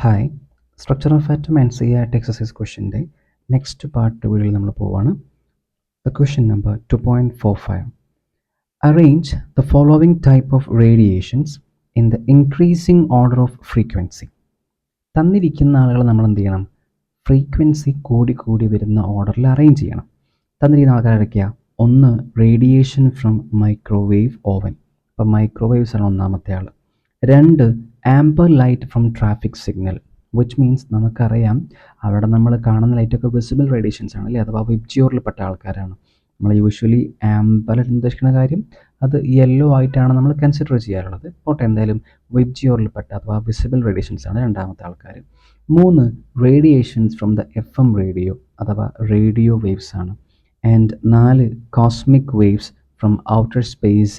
Hi, structure of atom and CERT exercise ക്വസ്റ്റ്യൻ്റെ next part വീഡിയോയിൽ നമ്മൾ പോവാണ്. The question number 2.45. Arrange the following type of radiations in the increasing order of frequency. തന്നിരിക്കുന്ന ആളുകൾ നമ്മൾ എന്ത് ചെയ്യണം? ഫ്രീക്വൻസി കൂടി കൂടി വരുന്ന ഓർഡറിൽ അറേഞ്ച് ചെയ്യണം. തന്നിരിക്കുന്ന ആൾക്കാർ ഇടയ്ക്കുക, ഒന്ന് റേഡിയേഷൻ ഫ്രം മൈക്രോവേവ് ഓവൻ, അപ്പോൾ മൈക്രോവേവ്സ് ആണ് ഒന്നാമത്തെ ആൾ. രണ്ട് amber light from traffic signal, which means നമുക്കറിയാം അവിടെ നമ്മൾ കാണുന്ന ലൈറ്റൊക്കെ വിസിബിൾ റേഡിയേഷൻസ് ആണ് അല്ലേ, അഥവാ വിബ്ജിയോറിൽപ്പെട്ട ആൾക്കാരാണ്. നമ്മൾ യൂഷ്വലി ആംബർ ഉദ്ദേശിക്കുന്ന കാര്യം അത് യെല്ലോ ആയിട്ടാണ് നമ്മൾ കൺസിഡർ ചെയ്യാറുള്ളത്. പോട്ടെ, എന്തായാലും വിബ്ജിയോറിൽപ്പെട്ട അഥവാ വിസിബിൾ റേഡിയേഷൻസ് ആണ് രണ്ടാമത്തെ ആൾക്കാർ. മൂന്ന് radiations from the FM radio അഥവാ റേഡിയോ വേവ്സ് ആണ്. ആൻഡ് നാല് cosmic waves from outer space.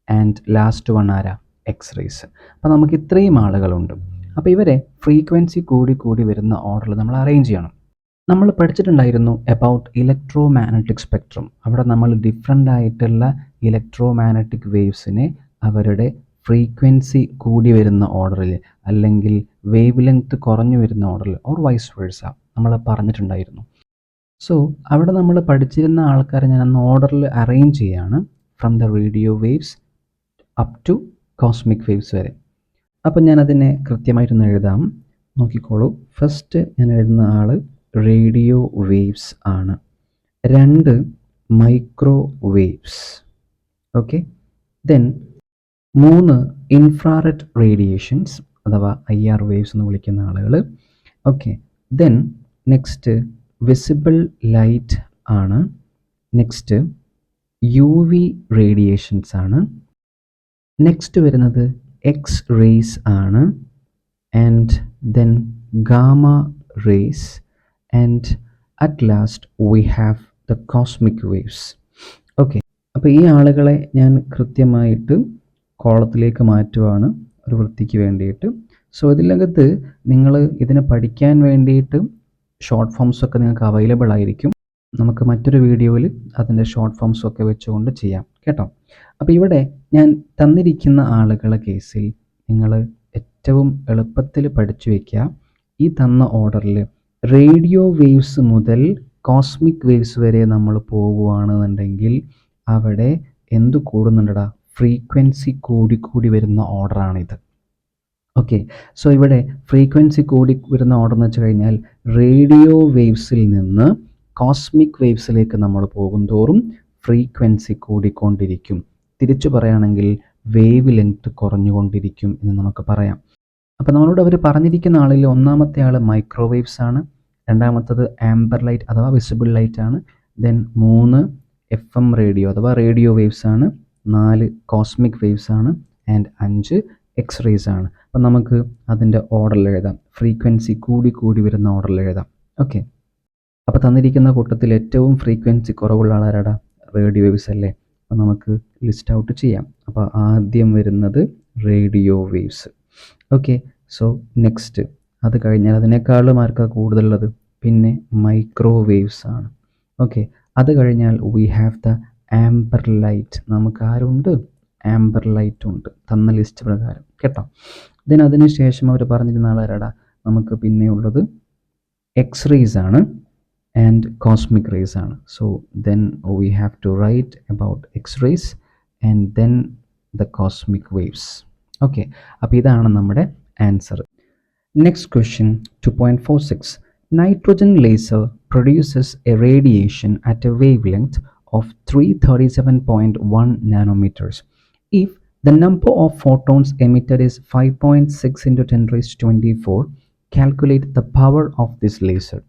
And last one ആരാ? എക്സ്റേസ്. അപ്പോൾ നമുക്ക് ഇത്രയും ആളുകളുണ്ട്. അപ്പോൾ ഇവരെ ഫ്രീക്വൻസി കൂടി കൂടി വരുന്ന ഓർഡറിൽ നമ്മൾ അറേഞ്ച് ചെയ്യണം. നമ്മൾ പഠിച്ചിട്ടുണ്ടായിരുന്നു അബൌട്ട് ഇലക്ട്രോ മാഗ്നറ്റിക് സ്പെക്ട്രം. അവിടെ നമ്മൾ ഡിഫറെൻ്റ് ആയിട്ടുള്ള ഇലക്ട്രോ മാഗ്നറ്റിക് വേവ്സിനെ അവരുടെ ഫ്രീക്വൻസി കൂടി വരുന്ന ഓർഡറിൽ അല്ലെങ്കിൽ വേവ് ലെങ്ത് കുറഞ്ഞു വരുന്ന ഓർഡറിൽ ഓർ വൈസ് വേഴ്സ നമ്മൾ പറഞ്ഞിട്ടുണ്ടായിരുന്നു. സോ അവിടെ നമ്മൾ പഠിച്ചിരുന്ന ആൾക്കാരെ ഞാൻ അന്ന് ഓർഡറിൽ അറേഞ്ച് ചെയ്യാണ്, from the radio waves up to cosmic waves വരെ. അപ്പം ഞാനതിനെ കൃത്യമായിട്ടൊന്ന് എഴുതാം, നോക്കിക്കോളൂ. ഫസ്റ്റ് ഞാൻ എഴുതുന്ന ആൾ റേഡിയോ വേവ്സ് ആണ്. രണ്ട് മൈക്രോ വേവ്സ്. ഓക്കെ, ദെൻ മൂന്ന് ഇൻഫ്രാറെഡ് റേഡിയേഷൻസ് അഥവാ IR വേവ്സ് എന്ന് വിളിക്കുന്ന ആളുകൾ. Okay, then next visible light ആണ്. നെക്സ്റ്റ് UV റേഡിയേഷൻസ് ആണ്. നെക്സ്റ്റ് വരുന്നത് X-rays ആണ്. And then gamma rays. And at last we have the cosmic waves. Okay, അപ്പോൾ ഈ ആളുകളെ ഞാൻ കൃത്യമായിട്ട് കോളത്തിലേക്ക് മാറ്റുവാണ് ഒരു വൃത്തിക്ക് വേണ്ടിയിട്ട്. സോ ഇതിനകത്ത് നിങ്ങൾ ഇതിനെ പഠിക്കാൻ വേണ്ടിയിട്ട് ഷോർട്ട് ഫോംസൊക്കെ നിങ്ങൾക്ക് അവൈലബിൾ ആയിരിക്കും. നമുക്ക് മറ്റൊരു വീഡിയോയിൽ അതിൻ്റെ ഷോർട്ട് ഫോംസൊക്കെ വെച്ചുകൊണ്ട് ചെയ്യാം കേട്ടോ. അപ്പോൾ ഇവിടെ ഞാൻ തന്നിരിക്കുന്ന ആളുകളെ കേസിൽ നിങ്ങൾ ഏറ്റവും എളുപ്പത്തിൽ പഠിച്ചു വയ്ക്കുക. ഈ തന്ന ഓർഡറിൽ റേഡിയോ വേവ്സ് മുതൽ കോസ്മിക് വേവ്സ് വരെ നമ്മൾ പോകുകയാണെന്നുണ്ടെങ്കിൽ അവിടെ എന്ത് കൂടുന്നുണ്ടടാ? ഫ്രീക്വൻസി കൂടി വരുന്ന ഓർഡറാണിത്. ഓക്കെ, സോ ഇവിടെ ഫ്രീക്വൻസി കൂടി വരുന്ന ഓർഡർ എന്ന് വെച്ച് കഴിഞ്ഞാൽ റേഡിയോ വേവ്സിൽ നിന്ന് കോസ്മിക് വേവ്സിലേക്ക് നമ്മൾ പോകും തോറും ഫ്രീക്വൻസി കൂടിക്കൊണ്ടിരിക്കും. തിരിച്ചു പറയുകയാണെങ്കിൽ വേവ് ലെങ്ത് കുറഞ്ഞുകൊണ്ടിരിക്കും എന്ന് നമുക്ക് പറയാം. അപ്പോൾ നമ്മളോട് അവർ പറഞ്ഞിരിക്കുന്ന ആളിൽ ഒന്നാമത്തെ ആൾ മൈക്രോവേവ്സ് ആണ്. രണ്ടാമത്തത് ആംബർ ലൈറ്റ് അഥവാ വിസിബിൾ ലൈറ്റ് ആണ്. ദെൻ മൂന്ന് FM റേഡിയോ അഥവാ റേഡിയോ വേവ്സ് ആണ്. നാല് കോസ്മിക് വേവ്സ് ആണ്. ആൻഡ് അഞ്ച് എക്സ്റേസ് ആണ്. അപ്പം നമുക്ക് അതിൻ്റെ ഓർഡറിൽ എഴുതാം, ഫ്രീക്വൻസി കൂടി വരുന്ന ഓർഡറിൽ എഴുതാം. ഓക്കെ, അപ്പോൾ തന്നിരിക്കുന്ന കൂട്ടത്തിൽ ഏറ്റവും ഫ്രീക്വൻസി കുറവുള്ള ആളാരാടാ? റേഡിയോ വേവ്സ് അല്ലേ. അപ്പോൾ നമുക്ക് ലിസ്റ്റ് ഔട്ട് ചെയ്യാം. അപ്പോൾ ആദ്യം വരുന്നത് radio waves. Okay, so next അത് കഴിഞ്ഞാൽ അതിനേക്കാളും ആർക്കാ കൂടുതലുള്ളത്? പിന്നെ മൈക്രോവേവ്സ് ആണ്. ഓക്കെ, അത് കഴിഞ്ഞാൽ V have the amber light. നമുക്ക് ആരുണ്ട്? ആംബർ ലൈറ്റ് ഉണ്ട് തന്ന ലിസ്റ്റ് പ്രകാരം കേട്ടോ. ദെൻ അതിന് ശേഷം അവർ പറഞ്ഞിരുന്ന ആളാരാടാ? നമുക്ക് പിന്നെയുള്ളത് എക്സ്റേസ് ആണ് and cosmic rays ആണ്. So then we have to write about X-rays and then the cosmic waves. Okay, അപ്പോൾ ഇതാണ് നമ്മുടെ answer. Next question 2.46. Nitrogen laser produces a radiation at a wavelength of 337.1 nanometers. If the number of photons emitted is 5.6 into 10⁻²⁴, calculate the power of this laser.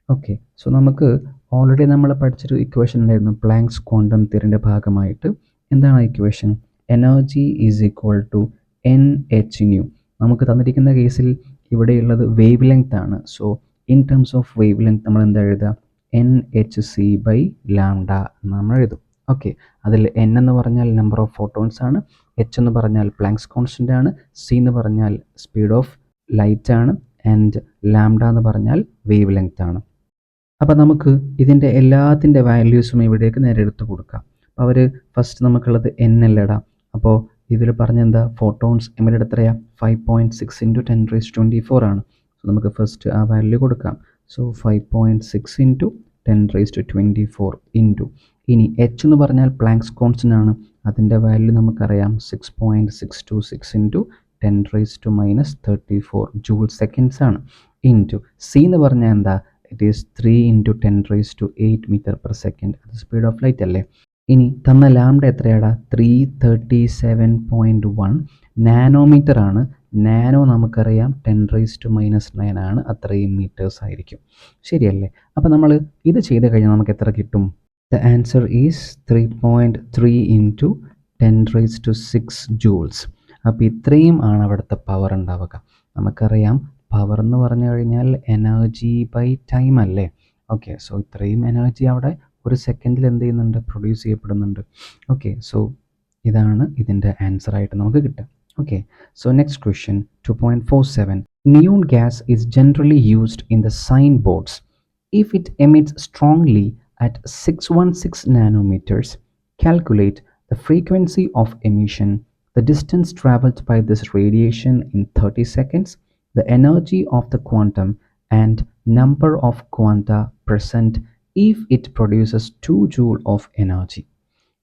Okay, so നമുക്ക് already നമ്മൾ പഠിച്ചൊരു equation ഉണ്ടായിരുന്നു Planck's quantum തിയറിൻ്റെ ഭാഗമായിട്ട്. എന്താണ് equation? Energy is equal to Nhν. നമുക്ക് തന്നിരിക്കുന്ന കേസിൽ ഇവിടെയുള്ളത് വേവ് ലെങ്ത് ആണ്. So in terms of wavelength നമ്മൾ എന്താ എഴുതുക? Nhc/λ നമ്മൾ എഴുതും. ഓക്കെ, അതിൽ N എന്ന് പറഞ്ഞാൽ നമ്പർ ഓഫ് ഫോട്ടോൺസ് ആണ്, H എന്ന് പറഞ്ഞാൽ പ്ലാങ്ക്സ് കോൺസ്റ്റൻ്റ് ആണ്, C എന്ന് പറഞ്ഞാൽ സ്പീഡ് ഓഫ് ലൈറ്റ് ആണ്, ആൻഡ് λ എന്ന് പറഞ്ഞാൽ വേവ് ലെങ്ത് ആണ്. അപ്പോൾ നമുക്ക് ഇതിൻ്റെ എല്ലാത്തിൻ്റെ വാല്യൂസും ഇവിടേക്ക് നേരെ എടുത്ത് കൊടുക്കാം. അപ്പോൾ അവർ ഫസ്റ്റ് നമുക്കുള്ളത് N അല്ലടാ. അപ്പോൾ ഇതിൽ പറഞ്ഞെന്താ? ഫോട്ടോൺസ് എമിറ്റഡ് എത്രയാണ്? 5.6 into 10⁻²⁴ ആണ്. സോ നമുക്ക് ഫസ്റ്റ് ആ വാല്യൂ കൊടുക്കാം. സോ 5.6 ഇൻറ്റു 10⁻24 ഇൻറ്റു ഇനി എച്ച് എന്ന് പറഞ്ഞാൽ പ്ലാങ്ക്സ് കോൺസ്റ്റൻ്റ് ആണ്. അതിൻ്റെ വാല്യൂ നമുക്കറിയാം 6.626 ഇൻറ്റു 10⁻34 ജൂൾ സെക്കൻഡ്സ് ആണ്. ഇൻറ്റു സി എന്ന് പറഞ്ഞാൽ എന്താ, it is 3 into 10⁸8 metre per second. അത് സ്പീഡ് ഓഫ് ലൈറ്റ് അല്ലേ. ഇനി തന്ന ലാംഡ എത്രയാടാ, 337.1 നാനോമീറ്റർ ആണ്. നാനോ നമുക്കറിയാം 10⁻⁹ ആണ്, അത്രയും മീറ്റേഴ്സ് ആയിരിക്കും. ശരിയല്ലേ. അപ്പോൾ നമ്മൾ ഇത് ചെയ്ത് കഴിഞ്ഞാൽ നമുക്ക് എത്ര കിട്ടും? The answer is 3.3 into 10⁻6 joules. അപ്പോൾ ഇത്രയും ആണ് അവിടുത്തെ പവർ ഉണ്ടാവുക. നമുക്കറിയാം പവർ എന്ന് പറഞ്ഞു കഴിഞ്ഞാൽ എനർജി ബൈ ടൈം അല്ലേ. ഓക്കെ, സോ ഇത്രയും എനർജി അവിടെ ഒരു സെക്കൻഡിൽ എന്ത് ചെയ്യുന്നുണ്ട്, പ്രൊഡ്യൂസ് ചെയ്യപ്പെടുന്നുണ്ട്. ഓക്കെ, സോ ഇതാണ് ഇതിൻ്റെ ആൻസർ ആയിട്ട് നമുക്ക് കിട്ടുക. Okay, so next question 2.47. Neon gas is generally used in the signboards. If it emits strongly at 616 nanometers, calculate the frequency of emission, the distance traveled by this radiation in 30 seconds, the energy of the quantum, and number of quanta present if it produces 2 joule of energy.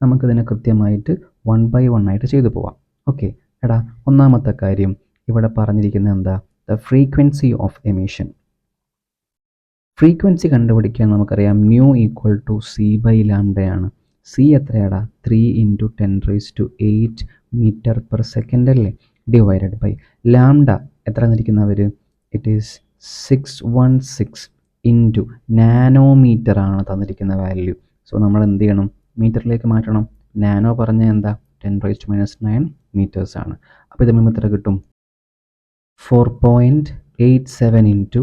നമുക്കിതിനെ കൃത്യമായിട്ട് 1 by 1 ആയിട്ട് ചെയ്തു പോവാം. Okay, എടാ ഒന്നാമത്തെ കാര്യം ഇവിടെ പറഞ്ഞിരിക്കുന്നത് എന്താ, the frequency of emission. Frequency കണ്ടുപിടിക്കാൻ നമുക്കറിയാം nu equal to C by ലാംഡയാണ്. സി എത്രയാടാ, 3 ഇൻറ്റു 10⁸8 മീറ്റർ പെർ സെക്കൻഡ് അല്ലേ, ഡിവൈഡഡ് ബൈ ലാംഡ എത്ര തന്നിരിക്കുന്നവർ, ഇറ്റ് ഈസ് 616 ഇൻറ്റു നാനോമീറ്റർ ആണ് തന്നിരിക്കുന്ന വാല്യൂ. സോ നമ്മൾ എന്ത് ചെയ്യണം, മീറ്ററിലേക്ക് മാറ്റണം. നാനോ പറഞ്ഞ എന്താ, 10⁻⁹ മീറ്റേഴ്സ് ആണ്. അപ്പോൾ ഇത് നമ്മൾ എത്ര കിട്ടും, 4.87 into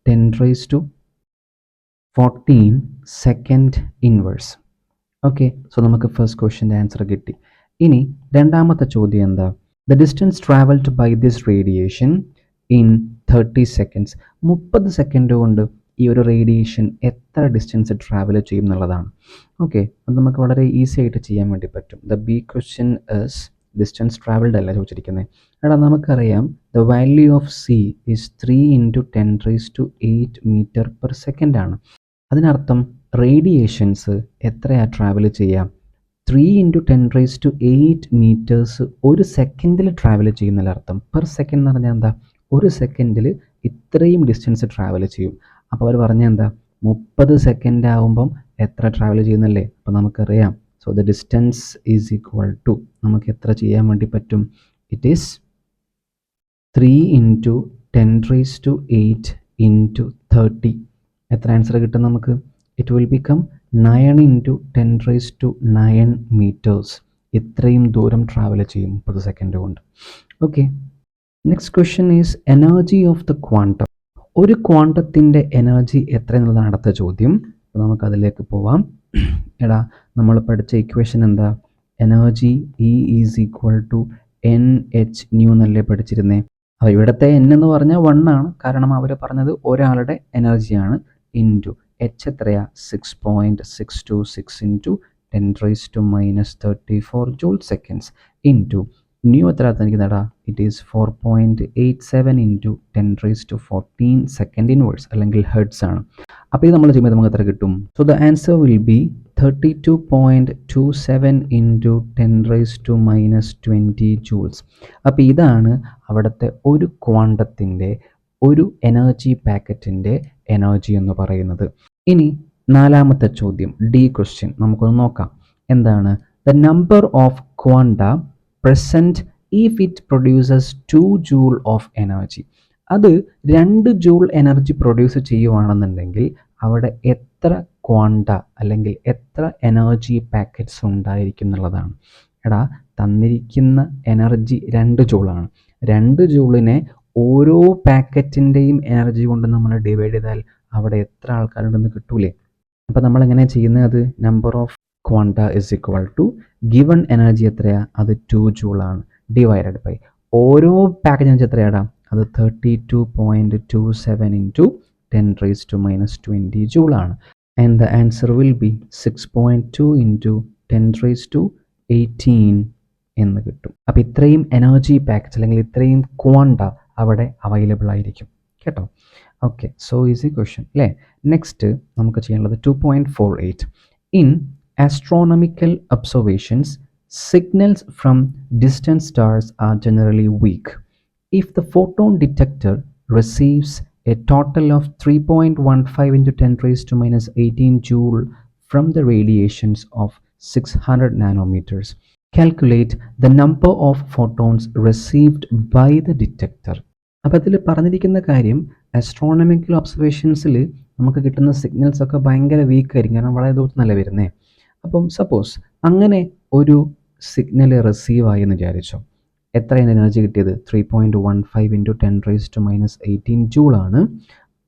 10⁻14 second inverse. Okay, so നമുക്ക് ഫസ്റ്റ് ക്വസ്റ്റ്യൻ്റെ ആൻസർ കിട്ടി. ഇനി രണ്ടാമത്തെ ചോദ്യം എന്താ, the distance travelled by this radiation in 30 seconds. 30 second കൊണ്ട് ഈ ഒരു റേഡിയേഷൻ എത്ര ഡിസ്റ്റൻസ് ട്രാവൽ ചെയ്യും എന്നുള്ളതാണ്. ഓക്കെ, അത് നമുക്ക് വളരെ ഈസി ആയിട്ട് ചെയ്യാൻ വേണ്ടി പറ്റും. The B question is distance travelled അല്ല ചോദിച്ചിരിക്കുന്നത്. എടാ നമുക്കറിയാം the value of C is 3 into 10⁸8 metre per second ആണ്. അതിനർത്ഥം റേഡിയേഷൻസ് എത്രയാണ് ട്രാവൽ ചെയ്യുക, 3 ഇൻറ്റു 10⁸8 മീറ്റേഴ്സ് ഒരു സെക്കൻഡിൽ ട്രാവൽ ചെയ്യുന്നതിൽ അർത്ഥം. പെർ സെക്കൻഡ് എന്ന് പറഞ്ഞാൽ എന്താ, ഒരു സെക്കൻഡിൽ ഇത്രയും ഡിസ്റ്റൻസ് ട്രാവൽ ചെയ്യും. അപ്പോൾ അവർ പറഞ്ഞാൽ എന്താ, 30 സെക്കൻഡ് ആകുമ്പം എത്ര ട്രാവൽ ചെയ്യുന്നല്ലേ. അപ്പോൾ നമുക്കറിയാം, so the distance is equal to, നമുക്ക് എത്ര ചെയ്യാൻ വേണ്ടി പറ്റും, ഇറ്റ് ഈസ് 3 ഇൻറ്റു 10⁸8 ഇൻറ്റു 30. എത്ര ആൻസർ കിട്ടും നമുക്ക്, it will become 9 into 10⁻9 metres. ഇത്രയും ദൂരം ട്രാവൽ ചെയ്യും 30 സെക്കൻഡ് കൊണ്ട്. Okay, next question is energy of the quantum. ഒരു ക്വാണ്ടത്തിൻ്റെ എനർജി എത്ര എന്നുള്ളതാണ് അടുത്ത ചോദ്യം. അപ്പോൾ നമുക്കതിലേക്ക് പോവാം. എടാ നമ്മൾ പഠിച്ച ഇക്വേഷൻ എന്താ, energy E is equal to NH nu എന്നല്ലേ പഠിച്ചിരുന്നേ. അപ്പോൾ ഇവിടുത്തെ N എന്ന് പറഞ്ഞാൽ 1 ആണ്, കാരണം അവർ പറഞ്ഞത് ഒരാളുടെ എനർജിയാണ്. ഇൻറ്റു എച്ച് എത്രയാ, 6.626 into 10⁻⁻34 joule seconds into nu എത്ര തന്നിരിക്കുന്നതാ, it is 4.87 into 10⁻14 second inverse അല്ലെങ്കിൽ ഹെർട്സ് ആണ്. അപ്പോൾ ഇത് നമ്മൾ ചെയ്യുമ്പോൾ നമുക്ക് എത്ര കിട്ടും, so the answer will be 32.27 into 10⁻20 joules. അപ്പോൾ ഇതാണ് അവിടുത്തെ ഒരു ക്വാണ്ടത്തിൻ്റെ ഒരു എനർജി പാക്കറ്റിൻ്റെ എനർജി എന്ന് പറയുന്നത്. ഇനി നാലാമത്തെ ചോദ്യം, ഡി ക്വസ്റ്റ്യൻ നമുക്കൊന്ന് നോക്കാം. എന്താണ്, the number of quanta present if it produces 2 joule of energy. അത് 2 ജൂൾ എനർജി പ്രൊഡ്യൂസ് ചെയ്യുവാണെന്നുണ്ടെങ്കിൽ അവിടെ എത്ര ക്വാണ്ട അല്ലെങ്കിൽ എത്ര എനർജി പാക്കറ്റ്സ് ഉണ്ടായിരിക്കും എന്നുള്ളതാണ്. എടാ തന്നിരിക്കുന്ന എനർജി 2 ജൂളാണ്. 2 ജൂളിനെ ഓരോ പാക്കറ്റിൻ്റെയും എനർജി കൊണ്ട് നമ്മൾ ഡിവൈഡ് ചെയ്താൽ അവിടെ എത്ര ആൾക്കാരുണ്ടെന്ന് കിട്ടൂലേ. അപ്പോൾ നമ്മളെങ്ങനെ ചെയ്യുന്നത്, അത് number of quanta is equal to given energy എത്രയാണ്, അത് 2 ജൂളാണ്, ഡിവൈഡഡ് ബൈ ഓരോ പാക്കറ്റ് എനർജി എത്രയാടാ, അത് 32.27 ഇൻറ്റു 10⁻20 ജൂളാണ്. And the answer will be 6.2 into 10⁻18 എന്ന് കിട്ടും. അപ്പോൾ ഇത്രയും എനർജി പാക്കറ്റ്സ് അല്ലെങ്കിൽ ഇത്രയും ക്വാണ്ട അവിടെ അവൈലബിൾ ആയിരിക്കും. കേട്ടോ. ഓക്കെ, സോ ഈസി ക്വസ്റ്റ്യൻ അല്ലേ. നെക്സ്റ്റ് നമുക്ക് ചെയ്യാനുള്ളത് 2.48. In astronomical observations signals from distant stars are generally weak. If the photon detector receives a total of 3.15 into 10 raised to minus 18 joule from the radiations of 600 nanometers. Calculate the number of photons received by the detector. അപ്പോൾ അതിൽ പറഞ്ഞിരിക്കുന്ന കാര്യം astronomical ഒബ്സർവേഷൻസിൽ നമുക്ക് കിട്ടുന്ന signals ഒക്കെ ഭയങ്കര week ആയിരിക്കും, കാരണം വളരെ ദൂരത്തുനിന്നല്ല വരുന്നത്. അപ്പം സപ്പോസ് അങ്ങനെ ഒരു സിഗ്നൽ റിസീവ് ആയി എന്ന് വിചാരിച്ചോ, എത്രയാണ് എനർജി കിട്ടിയത്? 3.15 ഇൻറ്റു 10 റേസ് ടു മൈനസ് 18 ജൂളാണ്.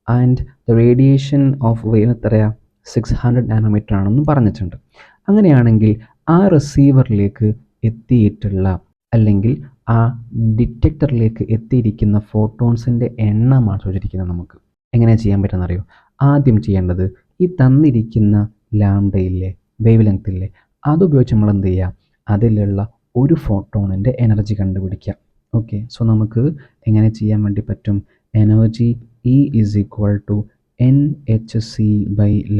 And the radiation of wave എത്രയാണ്? 600 നാനോമീറ്റർ ആണെന്നും പറഞ്ഞിട്ടുണ്ട്. അങ്ങനെയാണെങ്കിൽ ആ റിസീവറിലേക്ക് എത്തിയിട്ടുള്ള അല്ലെങ്കിൽ ആ ഡിറ്റക്ടറിലേക്ക് എത്തിയിരിക്കുന്ന ഫോട്ടോൺസിൻ്റെ എണ്ണമാണ് ചോദിച്ചിരിക്കുന്നത്. നമുക്ക് എങ്ങനെ ചെയ്യാൻ പറ്റുമെന്ന് അറിയോ? ആദ്യം ചെയ്യേണ്ടത് ഈ തന്നിരിക്കുന്ന ലാംഡയില്ലേ, വേവ് ലെങ്ത്തില്ലേ, അതുപയോഗിച്ച് നമ്മൾ എന്ത് ചെയ്യുക? അതിലുള്ള ഒരു ഫോട്ടോണിൻ്റെ എനർജി കണ്ടുപിടിക്കുക. ഓക്കെ, സോ നമുക്ക് എങ്ങനെ ചെയ്യാൻ വേണ്ടി പറ്റും? Energy E is equal to NhC/λ.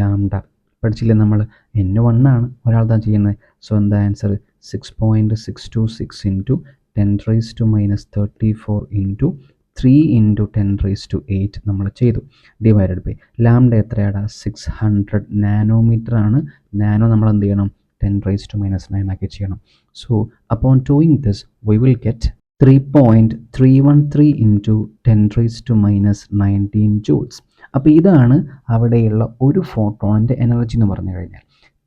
പഠിച്ചില്ലേ നമ്മൾ? N1 ആണ്, ഒരാൾതാണ് ചെയ്യുന്നത്. സോ എന്താ answer? 6.626 into 10 raise to minus 34 into 3 into 10 raise to 8 നമ്മൾ ചെയ്തു. ഡിവൈഡഡ് ബൈ ലാംഡ എത്രയാണ്? 600 നാനോമീറ്റർ ആണ്. നാനോ നമ്മൾ എന്ത് ചെയ്യണം? 10 raised to minus 9 ആക്കി ചെയ്യണം. So upon doing this we will get 3.313 into 10 raised to minus 19 joules. അപ്പോൾ ഇതാണ് അവിടെയുള്ള ഒരു ഫോട്ടോണിൻ്റെ എനർജി എന്ന് പറഞ്ഞു കഴിഞ്ഞാൽ.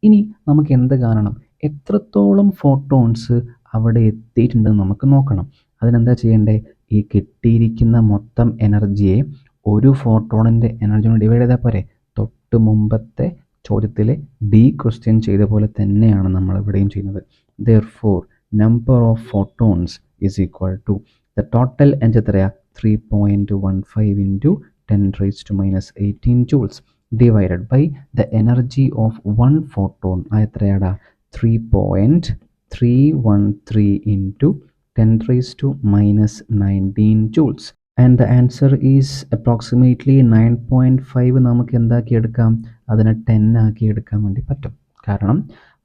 ഇനി നമുക്ക് എന്ത് കാണണം? എത്രത്തോളം ഫോട്ടോൺസ് അവിടെ എത്തിയിട്ടുണ്ടെന്ന് നമുക്ക് നോക്കണം. അതിനെന്താ ചെയ്യേണ്ടത്? ഈ കിട്ടിയിരിക്കുന്ന മൊത്തം എനർജിയെ ഒരു ഫോട്ടോണിൻ്റെ എനർജി കൊണ്ട് ഡിവൈഡ് ചെയ്താൽ പോരെ? തൊട്ട് മുമ്പത്തെ ചോദ്യത്തിലെ ഡി ക്വസ്റ്റ്യൻ ചെയ്ത പോലെ തന്നെയാണ് നമ്മൾ ഇവിടെയും ചെയ്യുന്നത്. Therefore number of photons is equal to the total energy എത്രയാ? 3.15 into 10 raised to minus 18 joules divided by the energy of one photon. എത്രയാടാ? 3.313 into 10 raised to minus 19 joules. And the answer is approximately 9.5. നമുക്ക് എന്താക്കി എടുക്കാം? അതിനെ 10 ആക്കി എടുക്കാൻ വേണ്ടി പറ്റും. കാരണം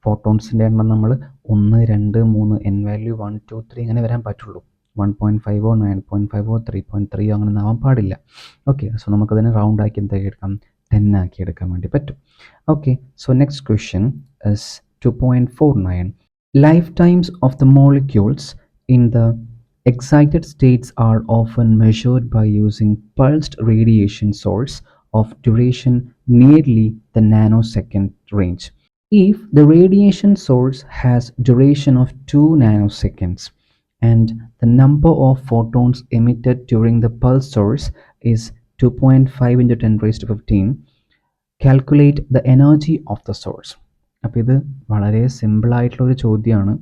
ഫോട്ടോൺസിൻ്റെ എണ്ണം നമ്മൾ 1, 2, 3 എൻ വാല്യൂ 1, 2, 3 ഇങ്ങനെ വരാൻ പറ്റുള്ളൂ. 1.5 9.5 3.3 അങ്ങനെ ആവാൻ പാടില്ല. ഓക്കെ, സോ നമുക്കതിനെ റൗണ്ട് ആക്കി എന്താക്കി എടുക്കാം? 10 ആക്കി എടുക്കാൻ വേണ്ടി പറ്റും. Okay, so next question is 2.49. Life times of the molecules in the excited states are often measured by using pulsed radiation source of duration nearly the nanosecond range. If the radiation source has duration of 2 nanoseconds and the number of photons emitted during the pulse source is 2.5 into 10 raised to 15, calculate the energy of the source. അപ്പോൾ ഇത് വളരെ സിമ്പിളായിട്ടുള്ളൊരു ചോദ്യമാണ്.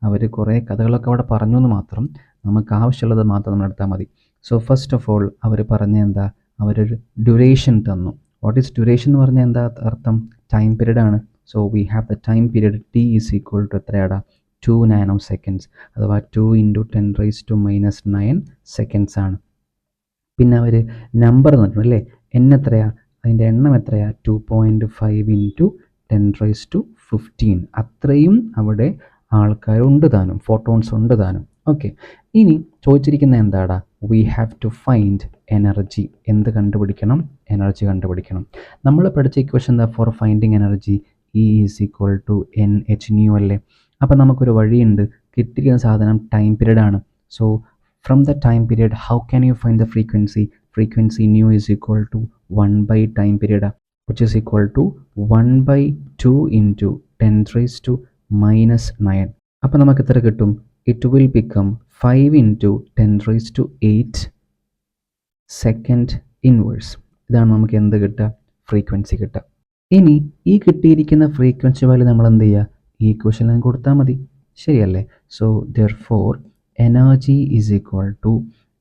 അവർ കുറേ കഥകളൊക്കെ അവിടെ പറഞ്ഞു എന്ന് മാത്രം. നമുക്ക് ആവശ്യമുള്ളത് മാത്രം നമ്മൾ എടുത്താൽ മതി. സോ ഫസ്റ്റ് ഓഫ് ഓൾ അവർ പറഞ്ഞ എന്താ? അവരൊരു ഡ്യൂറേഷൻ തന്നു. വാട്ട് ഈസ് ഡ്യൂറേഷൻ എന്ന് പറഞ്ഞാൽ എന്താ അർത്ഥം? ടൈം പീരീഡ് ആണ്. So we have the time period T is equal to എത്രയാടാ? 2 നാനോസെക്കൻഡ്സ് അഥവാ 2 into 10 raise to minus 9 seconds ആണ്. പിന്നെ അവർ നമ്പർ തന്നിട്ടുണ്ട് അല്ലേ? N എത്രയാ? അതിൻ്റെ എണ്ണം എത്രയാ? 2.5 ഇൻറ്റു 10 റേസ് ടു 15. അത്രയും അവിടെ ആൾക്കാരുണ്ട് താനും, ഫോട്ടോൺസ് ഉണ്ട് താനും. ഓക്കെ, ഇനി ചോദിച്ചിരിക്കുന്ന എന്താടാ? We have to find energy. എന്ത് കണ്ടുപിടിക്കണം? എനർജി കണ്ടുപിടിക്കണം. നമ്മൾ പഠിച്ച ഇക്വേഷൻ എന്താ? For finding energy E is equal to Nhν അല്ലേ? അപ്പം നമുക്കൊരു വഴിയുണ്ട്. കിട്ടിയിരിക്കുന്ന സാധനം ടൈം പീരീഡ് ആണ്. So from the time period how can you find the frequency? Frequency nu is equal to 1 by time period, which is equal to 1 by 2 into 10 raised to minus 9. അപ്പോൾ നമുക്ക് എത്ര കിട്ടും? It will become 5 into 10 raised to 8 second inverse. ഇതാണ് നമുക്ക് എന്ത് കിട്ടുക? Frequency കിട്ടുക. ഇനി ഈ കിട്ടിയിരിക്കുന്ന ഫ്രീക്വൻസി വാല്യൂ നമ്മൾ എന്ത് ചെയ്യുക? ഈ ഇക്വേഷനിൽ കൊടുത്താൽ മതി, ശരിയല്ലേ? So therefore energy is equal to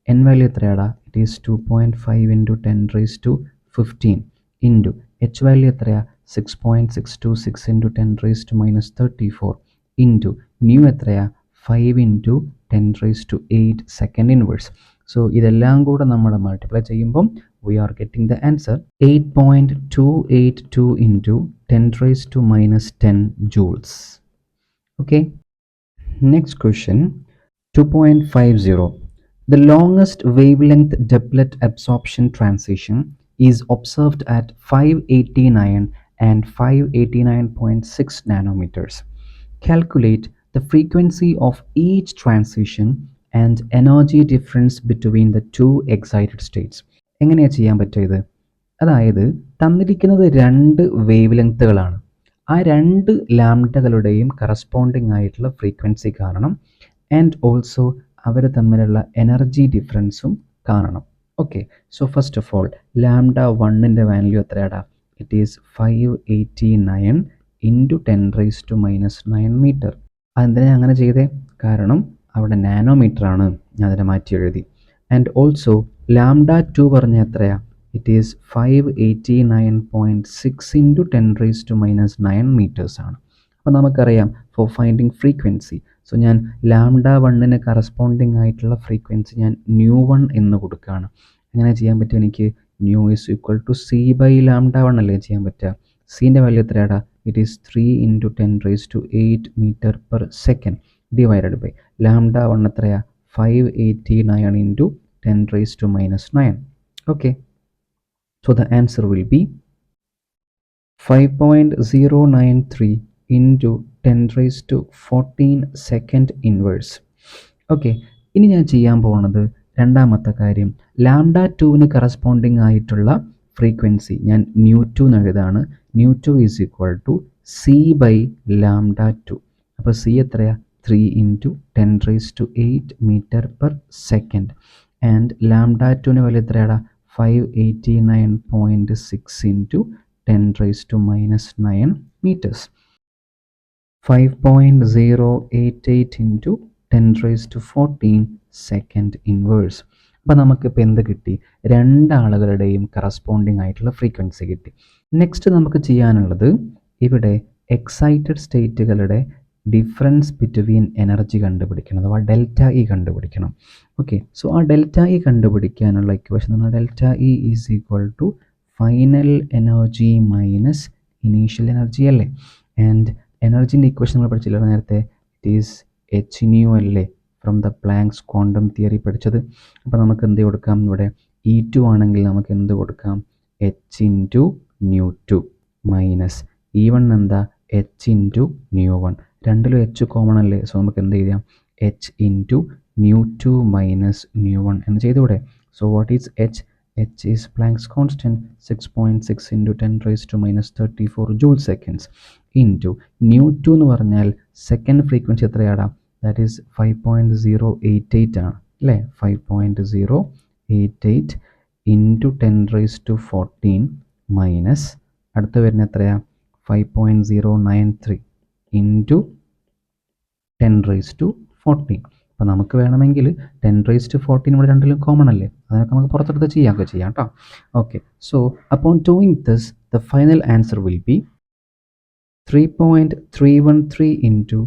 N value എത്രയാടാ? It is 2.5 into 10 raised to 15 into H value എത്രയാ? 6.626 into 10 raise to minus 34 into nu എത്രയാ? 5 into 10 raise to 8 second inverse. So ഇതെല്ലാം കൂടെ നമ്മൾ മൾട്ടിപ്ലൈ ചെയ്യുമ്പം we are getting the answer 8.282 into 10 raised to minus 10 joules. Okay, next question 2.50. The longest wavelength doublet absorption transition is observed at 589 and 589.6 nanometers. Calculate the frequency of each transition and energy difference between the two excited states. എങ്ങനെയാണ് ചെയ്യാൻ പറ്റിയത്? അതായത് തന്നിരിക്കുന്നത് രണ്ട് wave ലെങ്ത്തുകളാണ്. ആ രണ്ട് ലാംഡകളുടെയും കറസ്പോണ്ടിങ് ആയിട്ടുള്ള ഫ്രീക്വൻസി കാണണം ആൻഡ് ഓൾസോ അവർ തമ്മിലുള്ള എനർജി ഡിഫറൻസും കാണണം. Okay, so first of all lambda വണ്ണിൻ്റെ വാല്യൂ എത്രയാടാ? It is 589 into 10 rice to minus 9 metre. അതെന്തിനാ അങ്ങനെ ചെയ്തേ? കാരണം അവിടെ നാനോമീറ്റർ ആണ്, ഞാൻ അതിനെ മാറ്റി എഴുതി. ആൻഡ് ഓൾസോ ലാംഡ 2 പറഞ്ഞ എത്രയാ? It is 589.6 into 10 rice to minus 9 metres ആണ്. അപ്പോൾ നമുക്കറിയാം ഫോർ ഫൈൻഡിങ് ഫ്രീക്വൻസി, സോ ഞാൻ ലാംഡ വണ്ണിന് കറസ്പോണ്ടിങ് ആയിട്ടുള്ള ഫ്രീക്വൻസി ഞാൻ ന്യൂ വൺ എന്ന് കൊടുക്കുകയാണ്. എങ്ങനെ ചെയ്യാൻ പറ്റുക? എനിക്ക് nu is equal to C by lambda one അല്ലേ ചെയ്യാൻ പറ്റുക. സീൻ്റെ വാല്യൂ എത്രയാടാ? It is 3 into 10 rice to 8 metre per second divided by lambda one എത്രയാ? 589 into 10 rice to minus 9. Okay, so the answer will be 5.093 into 10 raised to 14 second inverse. Okay, ഇനി ഞാൻ ചെയ്യാൻ പോകുന്നത് രണ്ടാമത്തെ കാര്യം, ലാംഡ 2വിന് കറസ്പോണ്ടിങ് ആയിട്ടുള്ള ഫ്രീക്വൻസി ഞാൻ ന്യൂ 2 എന്ന് എഴുതാണ്. Nu 2 is equal to C by lambda 2. അപ്പോൾ സി എത്രയാ? 3 into 10 rice to 8 metre per second. And lambda 2വിന് വാല്യൂ എത്രയാടാ? 589.6 into 10 raised to minus 9 meters. 5.088 into 10 raised to 14 second inverse. അപ്പോൾ നമുക്കിപ്പോൾ എന്ത് കിട്ടി? രണ്ടാളുകളുടെയും കറസ്പോണ്ടിങ് ആയിട്ടുള്ള ഫ്രീക്വൻസി കിട്ടി. നെക്സ്റ്റ് നമുക്ക് ചെയ്യാനുള്ളത് ഇവിടെ എക്സൈറ്റഡ് സ്റ്റേറ്റുകളുടെ ഡിഫറൻസ് ബിറ്റ്വീൻ എനർജി കണ്ടുപിടിക്കണം, അഥവാ ഡെൽറ്റ ഇ കണ്ടുപിടിക്കണം. ഓക്കെ, സോ ആ ഡെൽറ്റ ഇ കണ്ടുപിടിക്കാനുള്ള ഇക്വേഷൻ എന്ന് പറഞ്ഞാൽ delta E is equal to final energy minus initial energy അല്ലേ. ആൻഡ് എനർജിൻ്റെ ഇക്വേഷൻ നമ്മൾ പഠിച്ചില്ല നേരത്തെ, ഇറ്റ് ഈസ് എച്ച് ന്യൂ അല്ലേ, from the Planck's quantum theory പഠിച്ചത്. അപ്പോൾ നമുക്ക് എന്ത് കൊടുക്കാം? ഇവിടെ E2 ആണെങ്കിൽ നമുക്ക് എന്ത് കൊടുക്കാം? H into nu 2 minus E1 എന്താ? H into nu 1. രണ്ടിലും എച്ച് കോമൺ അല്ലേ, സോ നമുക്ക് എന്ത് ചെയ്യാം? H into nu 2 minus nu 1 എന്ന് ചെയ്തുകൂടെ? So what is H? H is Planck's constant 6.6 into 10 rice to minus 34 joule seconds into nu 2 എന്ന് പറഞ്ഞാൽ സെക്കൻഡ് ഫ്രീക്വൻസി എത്രയാടാ? ദാറ്റ് ഈസ് 5.088 ആണ് അല്ലേ. 5.088 ഇൻറ്റു 10 റൈസ് ടു 14 മൈനസ് അടുത്ത് വരുന്ന എത്രയാ? 5.093 ഇൻറ്റു 10 റൈസ് ടു 14. അപ്പോൾ നമുക്ക് വേണമെങ്കിൽ 10 റൈസ് ടു 14 ഇവിടെ രണ്ടിലും കോമൺ അല്ലേ, അതൊക്കെ നമുക്ക് പുറത്തെടുത്ത് ചെയ്യാം കേട്ടോ. Okay, so upon doing this the final answer will be 3.313 into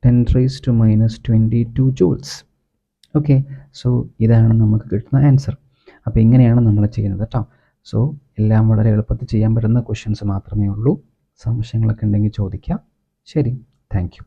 10 rice to minus 22 joules. Okay, so ഇതാണ് നമുക്ക് കിട്ടുന്ന ആൻസർ. അപ്പോൾ ഇങ്ങനെയാണ് നമ്മൾ ചെയ്യുന്നത് കേട്ടോ. സോ എല്ലാം വളരെ എളുപ്പത്തിൽ ചെയ്യാൻ പറ്റുന്ന ക്വസ്റ്റ്യൻസ് മാത്രമേ ഉള്ളൂ. സംശയങ്ങളൊക്കെ ഉണ്ടെങ്കിൽ ചോദിക്കാം. ശരി, താങ്ക് യു.